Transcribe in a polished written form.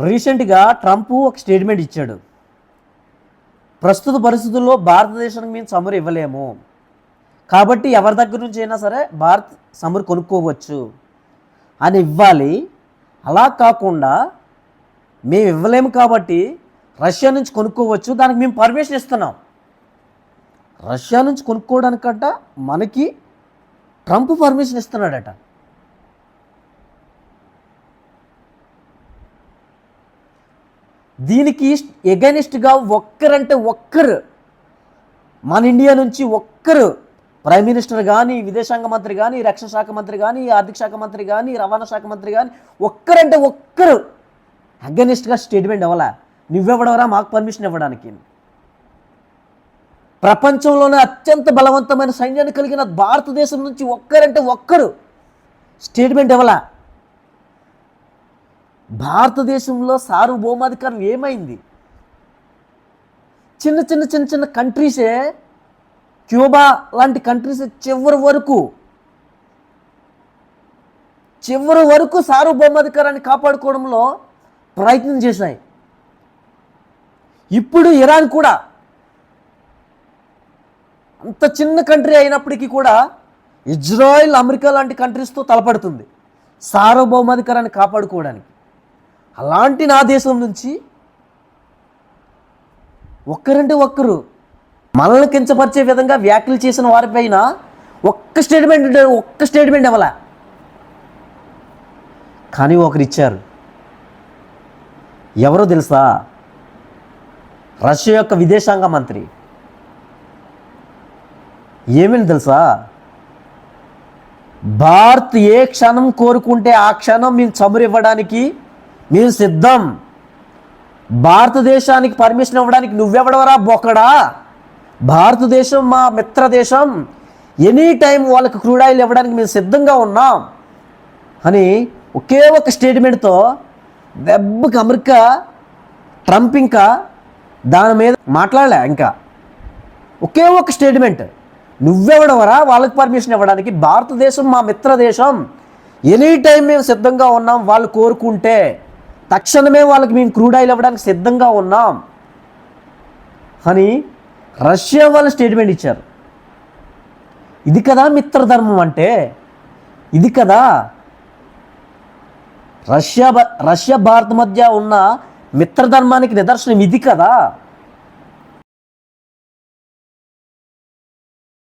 రీసెంట్గా ట్రంప్ ఒక స్టేట్మెంట్ ఇచ్చాడు. ప్రస్తుత పరిస్థితుల్లో భారతదేశానికి మేము చమురు ఇవ్వలేము, కాబట్టి ఎవరి దగ్గర నుంచి అయినా సరే భారత్ చమురు కొనుక్కోవచ్చు అని ఇవ్వాలి. అలా కాకుండా మేము ఇవ్వలేము కాబట్టి రష్యా నుంచి కొనుక్కోవచ్చు, దానికి మేము పర్మిషన్ ఇస్తున్నాం. రష్యా నుంచి కొనుక్కోవడానికంట మనకి ట్రంప్ పర్మిషన్ ఇస్తున్నాడట. దీనికి ఎగైనిస్ట్గా ఒక్కరంటే ఒక్కరు మన ఇండియా నుంచి ఒక్కరు ప్రైమ్ మినిస్టర్ కానీ, విదేశాంగ మంత్రి కానీ, రక్షణ శాఖ మంత్రి కానీ, ఆర్థిక శాఖ మంత్రి కానీ, రవాణా శాఖ మంత్రి కానీ ఒక్కరంటే ఒక్కరు అగైనిస్ట్గా స్టేట్మెంట్ ఇవ్వాలా. నువ్వెవడవరా మాకు పర్మిషన్ ఇవ్వడానికి? ప్రపంచంలోనే అత్యంత బలవంతమైన సైన్యాన్ని కలిగిన భారతదేశం నుంచి ఒక్కరంటే ఒక్కరు స్టేట్మెంట్ ఇవ్వాలా. భారతదేశంలో సార్వభౌమాధికారం ఏమైంది? చిన్న చిన్న చిన్న చిన్న కంట్రీసే, క్యూబా లాంటి కంట్రీస్ చివరి వరకు సార్వభౌమాధికారాన్ని కాపాడుకోవడంలో ప్రయత్నం చేశాయి. ఇప్పుడు ఇరాన్ కూడా అంత చిన్న కంట్రీ అయినప్పటికీ కూడా ఇజ్రాయెల్, అమెరికా లాంటి కంట్రీస్తో తలపడుతుంది సార్వభౌమాధికారాన్ని కాపాడుకోవడానికి. అలాంటి నా దేశం నుంచి ఒక్కరంటే ఒక్కరు మనల్ని కించపరిచే విధంగా వ్యాఖ్యలు చేసిన వారిపైన ఒక్క స్టేట్మెంట్ ఇవ్వాల. కానీ ఒకరు ఇచ్చారు. ఎవరో తెలుసా? రష్యా యొక్క విదేశాంగ మంత్రి. ఏమని తెలుసా? భారత్ ఏ క్షణం కోరుకుంటే ఆ క్షణం మేము చమురు ఇవ్వడానికి మేము సిద్ధం. భారతదేశానికి పర్మిషన్ ఇవ్వడానికి నువ్వెవడవరా బొక్కడా? భారతదేశం మా మిత్ర దేశం, ఎనీ టైం వాళ్ళకి క్రూడ్ ఆయిల్ ఇవ్వడానికి మేము సిద్ధంగా ఉన్నాం అని ఒకే ఒక స్టేట్మెంట్తో దెబ్బకి అమెరికా, ట్రంప్ ఇంకా దాని మీద మాట్లాడలే. ఇంకా ఒకే ఒక స్టేట్మెంట్, నువ్వెవడవరా వాళ్ళకి పర్మిషన్ ఇవ్వడానికి? భారతదేశం మా మిత్ర దేశం, ఎనీ టైం మేము సిద్ధంగా ఉన్నాం, వాళ్ళు కోరుకుంటే తక్షణమే వాళ్ళకి మేము క్రూడ్ ఆయిల్ ఇవ్వడానికి సిద్ధంగా ఉన్నాం అని రష్యా వాళ్ళు స్టేట్మెంట్ ఇచ్చారు. ఇది కదా మిత్రధర్మం అంటే, ఇది కదా రష్యా భారత్ మధ్య ఉన్న మిత్రధర్మానికి నిదర్శనం, ఇది కదా.